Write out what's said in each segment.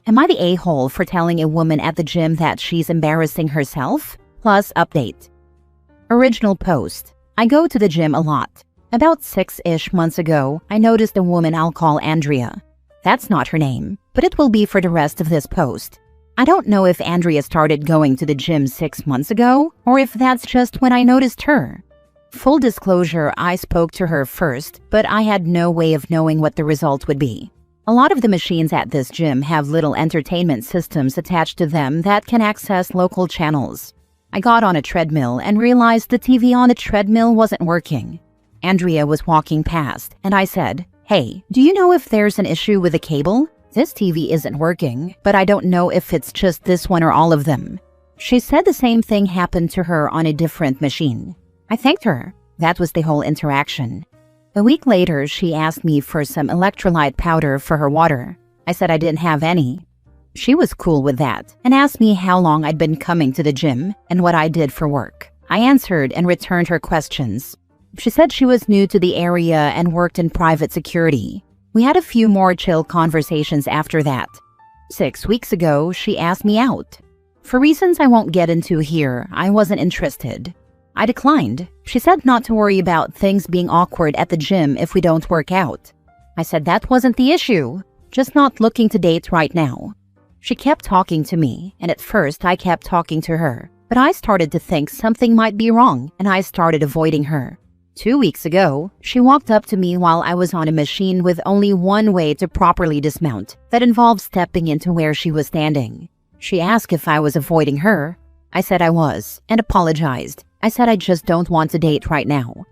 Am I the a-hole for telling a woman at the gym that she's embarrassing herself? Plus update. Original post. I go to the gym a lot. About 6-ish months ago, I noticed a woman I'll call Andrea. That's not her name, but it will be for the rest of this post. I don't know if Andrea started going to the gym 6 months ago, or if that's just when I noticed her. Full disclosure, I spoke to her first, but I had no way of knowing what the result would be. A lot of the machines at this gym have little entertainment systems attached to them that can access local channels. I got on a treadmill and realized the TV on the treadmill wasn't working. Andrea was walking past, and I said, "Hey, do you know if there's an issue with the cable? This TV isn't working, but I don't know if it's just this one or all of them." She said the same thing happened to her on a different machine. I thanked her. That was the whole interaction. A week later, she asked me for some electrolyte powder for her water. I said I didn't have any. She was cool with that and asked me how long I'd been coming to the gym and what I did for work. I answered and returned her questions. She said she was new to the area and worked in private security. We had a few more chill conversations after that. 6 weeks ago, she asked me out. For reasons I won't get into here, I wasn't interested. I declined. She said not to worry about things being awkward at the gym if we don't work out. I said that wasn't the issue, just not looking to date right now. She kept talking to me, and at first I kept talking to her, but I started to think something might be wrong, and I started avoiding her. 2 weeks ago, she walked up to me while I was on a machine with only one way to properly dismount, that involved stepping into where she was standing. She asked if I was avoiding her. I said I was, and apologized. I said I just don't want to date right now.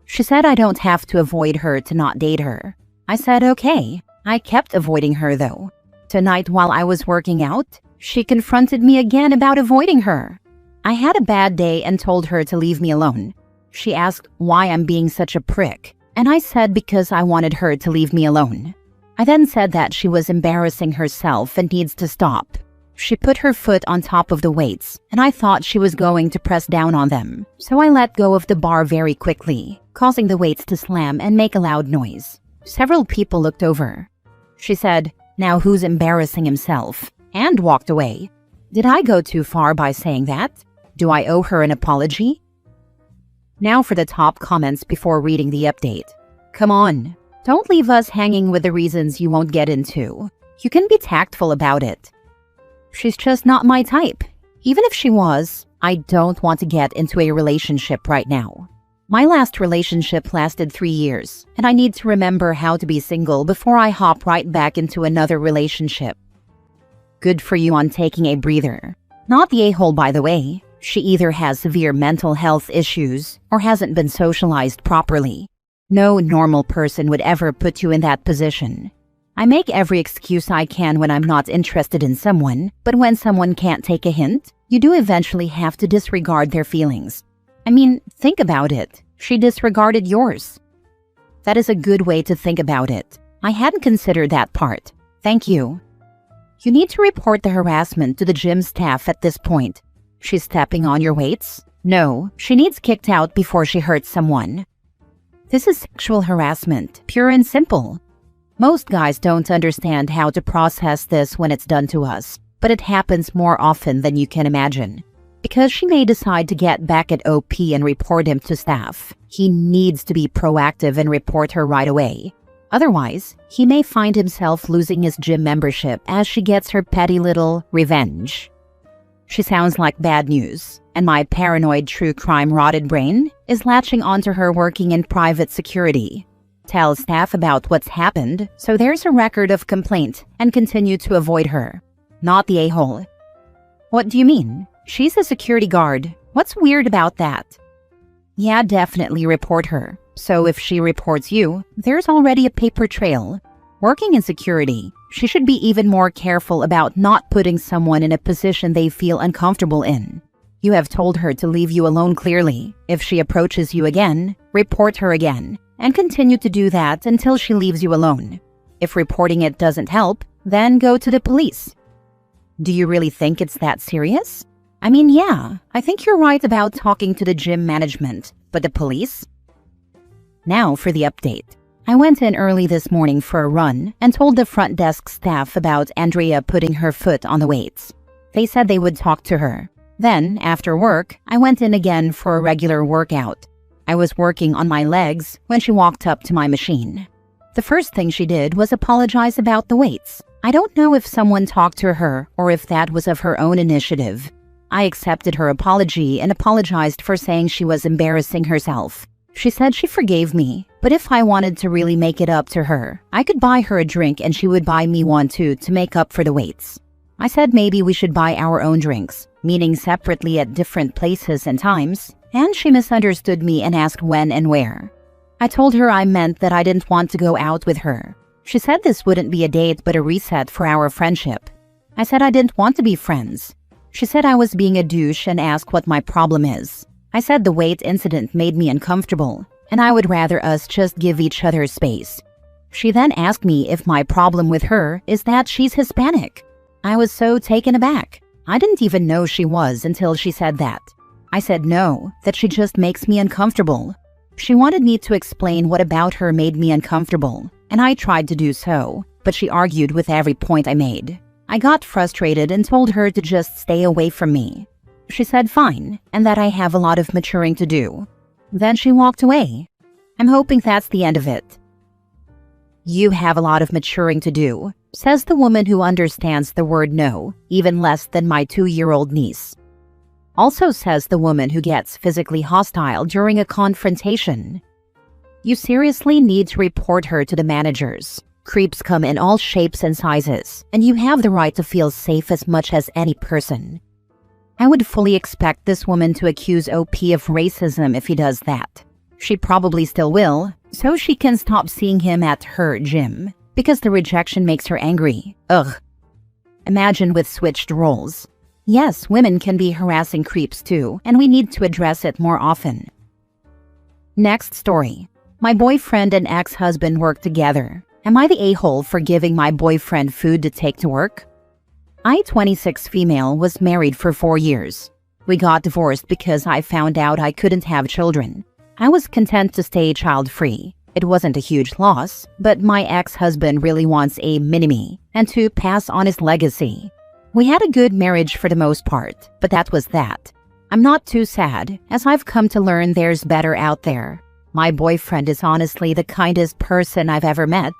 She said I don't have to avoid her to not date her. I said okay. I kept avoiding her though. Tonight while I was working out, she confronted me again about avoiding her. I had a bad day and told her to leave me alone. She asked why I'm being such a prick, and I said because I wanted her to leave me alone. I then said that she was embarrassing herself and needs to stop. She put her foot on top of the weights, and I thought she was going to press down on them, so I let go of the bar very quickly, causing the weights to slam and make a loud noise. Several people looked over. She said, "Now who's embarrassing himself?" and walked away. Did I go too far by saying that? Do I owe her an apology? Now for the top comments before reading the update. Come on, don't leave us hanging with the reasons you won't get into. You can be tactful about it. She's just not my type. Even if she was, I don't want to get into a relationship right now. My last relationship lasted 3 years, and I need to remember how to be single before I hop right back into another relationship. Good for you on taking a breather. Not the a-hole, by the way. She either has severe mental health issues or hasn't been socialized properly. No normal person would ever put you in that position. I make every excuse I can when I'm not interested in someone, but when someone can't take a hint, you do eventually have to disregard their feelings. I mean, think about it. She disregarded yours. That is a good way to think about it. I hadn't considered that part. Thank you. You need to report the harassment to the gym staff at this point. She's stepping on your weights? No, she needs kicked out before she hurts someone. This is sexual harassment, pure and simple. Most guys don't understand how to process this when it's done to us, but it happens more often than you can imagine. Because she may decide to get back at OP and report him to staff, he needs to be proactive and report her right away. Otherwise, he may find himself losing his gym membership as she gets her petty little revenge. She sounds like bad news, and my paranoid true crime rotted brain is latching onto her working in private security. Tell staff about what's happened so there's a record of complaint and continue to avoid her. Not the a-hole. What do you mean? She's a security guard. What's weird about that? Yeah, definitely report her. So if she reports you, there's already a paper trail. Working in security, she should be even more careful about not putting someone in a position they feel uncomfortable in. You have told her to leave you alone clearly. If she approaches you again, report her again, and continue to do that until she leaves you alone. If reporting it doesn't help, then go to the police. Do you really think it's that serious? I mean, yeah, I think you're right about talking to the gym management, but the police? Now for the update. I went in early this morning for a run and told the front desk staff about Andrea putting her foot on the weights. They said they would talk to her. Then, after work, I went in again for a regular workout. I was working on my legs when she walked up to my machine. The first thing she did was apologize about the weights. I don't know if someone talked to her or if that was of her own initiative. I accepted her apology and apologized for saying she was embarrassing herself. She said she forgave me, but if I wanted to really make it up to her, I could buy her a drink and she would buy me one too to make up for the weights. I said maybe we should buy our own drinks, meeting separately at different places and times, and she misunderstood me and asked when and where. I told her I meant that I didn't want to go out with her. She said this wouldn't be a date but a reset for our friendship. I said I didn't want to be friends. She said I was being a douche and asked what my problem is. I said the weight incident made me uncomfortable, and I would rather us just give each other space. She then asked me if my problem with her is that she's Hispanic. I was so taken aback. I didn't even know she was until she said that. I said no, that she just makes me uncomfortable. She wanted me to explain what about her made me uncomfortable, and I tried to do so, but she argued with every point I made. I got frustrated and told her to just stay away from me. She said fine, and that I have a lot of maturing to do. Then she walked away. I'm hoping that's the end of it. You have a lot of maturing to do, says the woman who understands the word no, even less than my 2-year-old niece. Also says the woman who gets physically hostile during a confrontation. You seriously need to report her to the managers. Creeps come in all shapes and sizes, and you have the right to feel safe as much as any person. I would fully expect this woman to accuse OP of racism if he does that. She probably still will, so she can stop seeing him at her gym, because the rejection makes her angry. Ugh. Imagine with switched roles. Yes, women can be harassing creeps too, and we need to address it more often. Next story. My boyfriend and ex-husband work together. Am I the a-hole for giving my boyfriend food to take to work? I, 26 female, was married for 4 years. We got divorced because I found out I couldn't have children. I was content to stay child-free. It wasn't a huge loss, but my ex-husband really wants a mini-me and to pass on his legacy. We had a good marriage for the most part, but that was that. I'm not too sad, as I've come to learn there's better out there. My boyfriend is honestly the kindest person I've ever met.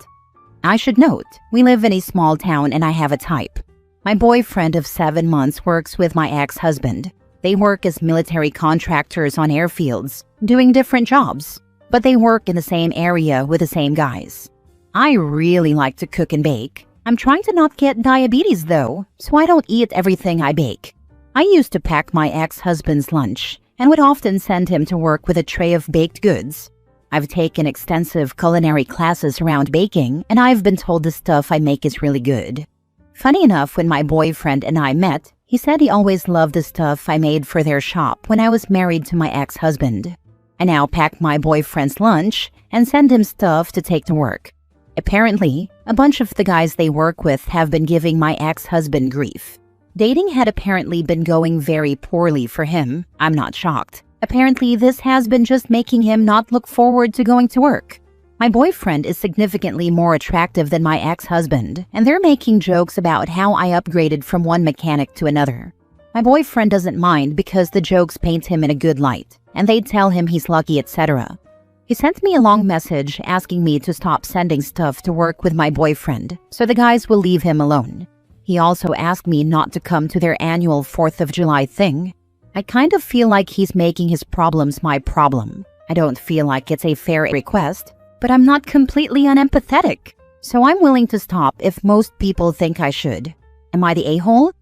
I should note, we live in a small town and I have a type. My boyfriend of 7 months works with my ex-husband. They work as military contractors on airfields, doing different jobs, but they work in the same area with the same guys. I really like to cook and bake. I'm trying to not get diabetes though, so I don't eat everything I bake. I used to pack my ex-husband's lunch and would often send him to work with a tray of baked goods. I've taken extensive culinary classes around baking, and I've been told the stuff I make is really good. Funny enough, when my boyfriend and I met, he said he always loved the stuff I made for their shop when I was married to my ex-husband. I now pack my boyfriend's lunch and send him stuff to take to work. Apparently, a bunch of the guys they work with have been giving my ex-husband grief. Dating had apparently been going very poorly for him. I'm not shocked. Apparently, this has been just making him not look forward to going to work. My boyfriend is significantly more attractive than my ex-husband, and they're making jokes about how I upgraded from one mechanic to another. My boyfriend doesn't mind because the jokes paint him in a good light, and they tell him he's lucky, etc. He sent me a long message asking me to stop sending stuff to work with my boyfriend, so the guys will leave him alone. He also asked me not to come to their annual 4th of July thing. I kind of feel like he's making his problems my problem. I don't feel like it's a fair request, but I'm not completely unempathetic, so I'm willing to stop if most people think I should. Am I the a-hole?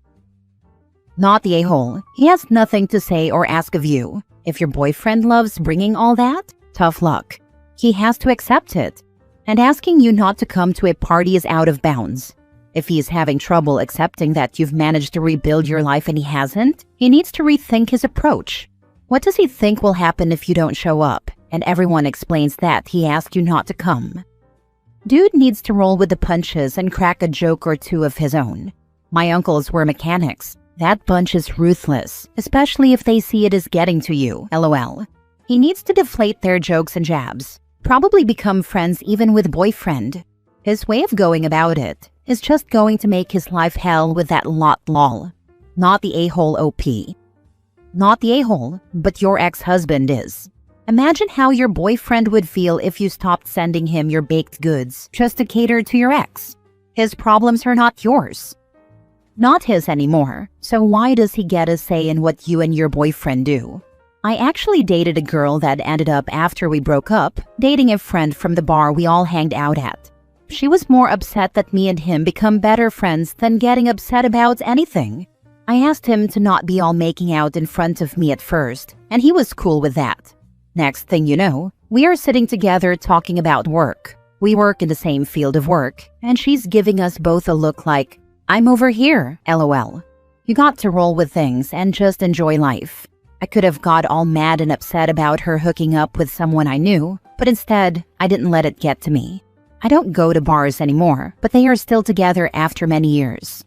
Not the a-hole. He has nothing to say or ask of you. If your boyfriend loves bringing all that, tough luck. He has to accept it. And asking you not to come to a party is out of bounds. If he is having trouble accepting that you've managed to rebuild your life and he hasn't, he needs to rethink his approach. What does he think will happen if you don't show up? And everyone explains that he asked you not to come. Dude needs to roll with the punches and crack a joke or two of his own. My uncles were mechanics. That bunch is ruthless, especially if they see it as getting to you, lol. He needs to deflate their jokes and jabs. Probably become friends even with boyfriend. His way of going about it is just going to make his life hell with that lot lol. Not the a-hole OP. Not the a-hole, but your ex-husband is. Imagine how your boyfriend would feel if you stopped sending him your baked goods just to cater to your ex. His problems are not yours. Not his anymore, so why does he get a say in what you and your boyfriend do? I actually dated a girl that ended up, after we broke up, dating a friend from the bar we all hanged out at. She was more upset that me and him become better friends than getting upset about anything. I asked him to not be all making out in front of me at first, and he was cool with that. Next thing you know, we are sitting together talking about work. We work in the same field of work, and she's giving us both a look like, "I'm over here, LOL." You got to roll with things and just enjoy life. I could have got all mad and upset about her hooking up with someone I knew, but instead, I didn't let it get to me. I don't go to bars anymore, but they are still together after many years.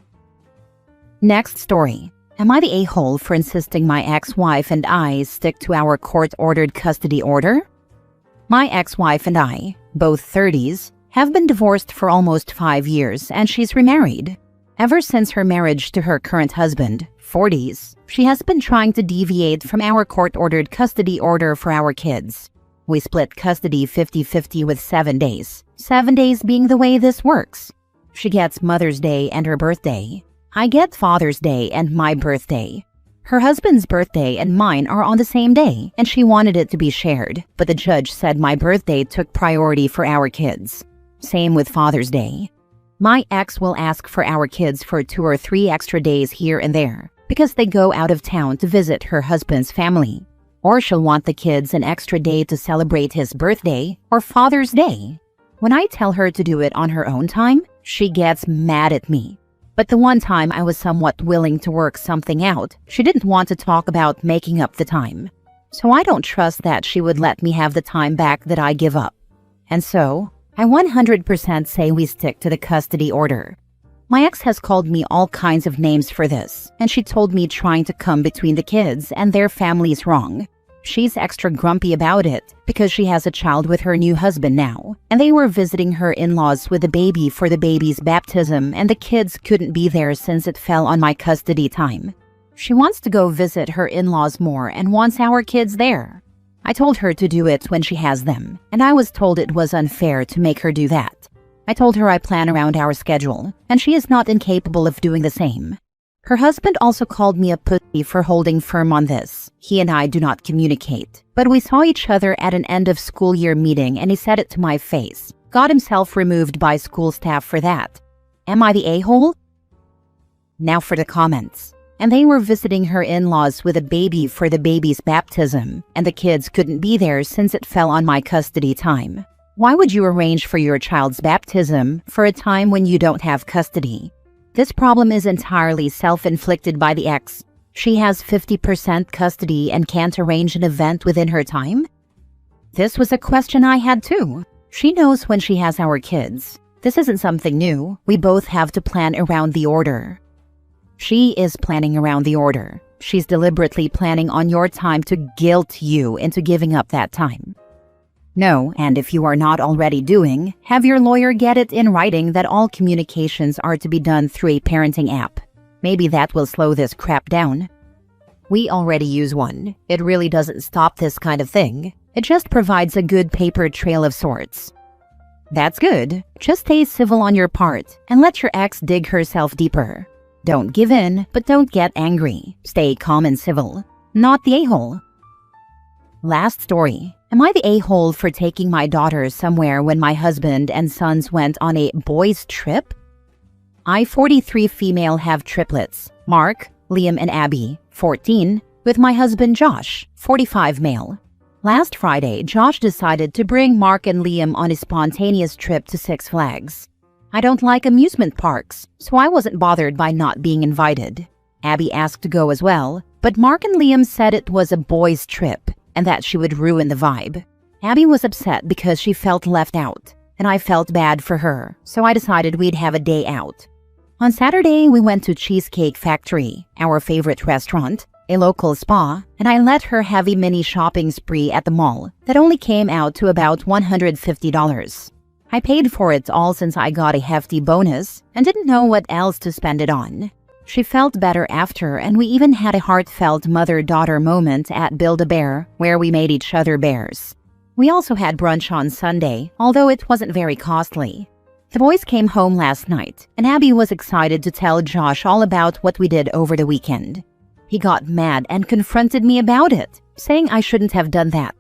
Next story. Am I the a-hole for insisting my ex-wife and I stick to our court-ordered custody order? My ex-wife and I, both 30s, have been divorced for almost 5 years, and she's remarried. Ever since her marriage to her current husband, 40s, she has been trying to deviate from our court-ordered custody order for our kids. We split custody 50-50 with 7 days. 7 days being the way this works. She gets Mother's Day and her birthday. I get Father's Day and my birthday. Her husband's birthday and mine are on the same day, and she wanted it to be shared, but the judge said my birthday took priority for our kids. Same with Father's Day. My ex will ask for our kids for 2 or 3 extra days here and there, because they go out of town to visit her husband's family. Or she'll want the kids an extra day to celebrate his birthday or Father's Day. When I tell her to do it on her own time, she gets mad at me. But the one time I was somewhat willing to work something out, she didn't want to talk about making up the time. So I don't trust that she would let me have the time back that I give up. And so, I 100% say we stick to the custody order. My ex has called me all kinds of names for this, and she told me trying to come between the kids and their family is wrong. She's extra grumpy about it because she has a child with her new husband now, and they were visiting her in-laws with the baby for the baby's baptism, and the kids couldn't be there since it fell on my custody time. She wants to go visit her in-laws more and wants our kids there. I told her to do it when she has them, and I was told it was unfair to make her do that. I told her I plan around our schedule, and she is not incapable of doing the same. Her husband also called me a pussy for holding firm on this. He and I do not communicate, but we saw each other at an end-of-school-year meeting and he said it to my face. Got himself removed by school staff for that. Am I the a-hole? Now for the comments. And they were visiting her in-laws with a baby for the baby's baptism, and the kids couldn't be there since it fell on my custody time. Why would you arrange for your child's baptism for a time when you don't have custody? This problem is entirely self-inflicted by the ex. She has 50% custody and can't arrange an event within her time? This was a question I had too. She knows when she has our kids. This isn't something new. We both have to plan around the order. She is planning around the order. She's deliberately planning on your time to guilt you into giving up that time. No, and if you are not already doing, have your lawyer get it in writing that all communications are to be done through a parenting app. Maybe that will slow this crap down. We already use one. It really doesn't stop this kind of thing. It just provides a good paper trail of sorts. That's good. Just stay civil on your part and let your ex dig herself deeper. Don't give in, but don't get angry. Stay calm and civil. Not the a-hole. Last story. Am I the a-hole for taking my daughter somewhere when my husband and sons went on a boys' trip? I, 43 female, have triplets, Mark, Liam, and Abby, 14, with my husband Josh, 45 male. Last Friday, Josh decided to bring Mark and Liam on a spontaneous trip to Six Flags. I don't like amusement parks, so I wasn't bothered by not being invited. Abby asked to go as well, but Mark and Liam said it was a boys' trip and that she would ruin the vibe. Abby was upset because she felt left out, and I felt bad for her, so I decided we'd have a day out. On Saturday, we went to Cheesecake Factory, our favorite restaurant. a local spa, and I let her have a mini shopping spree at the mall that only came out to about $150. I paid for it all since I got a hefty bonus and didn't know what else to spend it on. She felt better after, and we even had a heartfelt mother-daughter moment at Build-A-Bear where we made each other bears. We also had brunch on Sunday, although it wasn't very costly. The boys came home last night, and Abby was excited to tell Josh all about what we did over the weekend. He got mad and confronted me about it, saying I shouldn't have done that.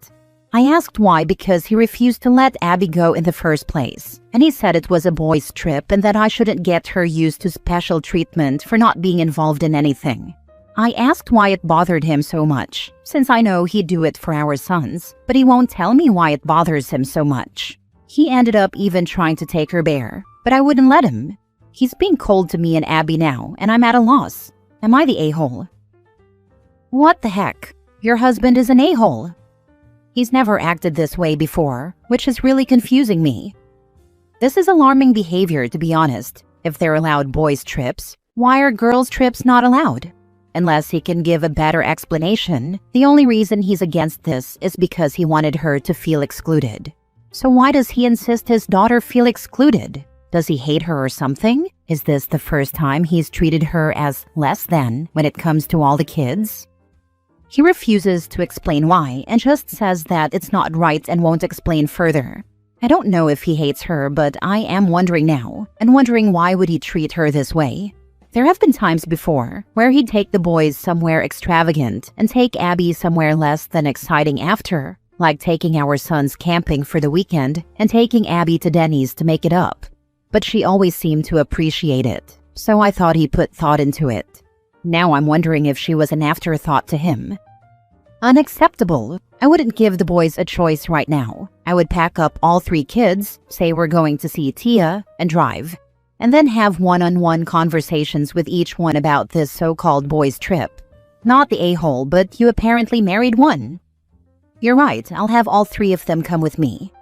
I asked why because he refused to let Abby go in the first place, and he said it was a boys' trip and that I shouldn't get her used to special treatment for not being involved in anything. I asked why it bothered him so much, since I know he'd do it for our sons, but he won't tell me why it bothers him so much. He ended up even trying to take her bear, but I wouldn't let him. He's being cold to me and Abby now, and I'm at a loss. Am I the a-hole? What the heck? Your husband is an a-hole. He's never acted this way before, which is really confusing me. This is alarming behavior, to be honest. If they're allowed boys' trips, why are girls' trips not allowed? Unless he can give a better explanation, the only reason he's against this is because he wanted her to feel excluded. So why does he insist his daughter feel excluded? Does he hate her or something? Is this the first time he's treated her as less than when it comes to all the kids? He refuses to explain why and just says that it's not right and won't explain further. I don't know if he hates her, but I am wondering now, and wondering why would he treat her this way. There have been times before where he'd take the boys somewhere extravagant and take Abby somewhere less than exciting after, like taking our sons camping for the weekend and taking Abby to Denny's to make it up. But she always seemed to appreciate it, so I thought he put thought into it. Now I'm wondering if she was an afterthought to him. Unacceptable. I wouldn't give the boys a choice right now. I would pack up all 3 kids, say we're going to see Tia, and drive. And then have one-on-one conversations with each one about this so-called boys' trip. Not the a-hole, but you apparently married one. You're right, I'll have all 3 of them come with me.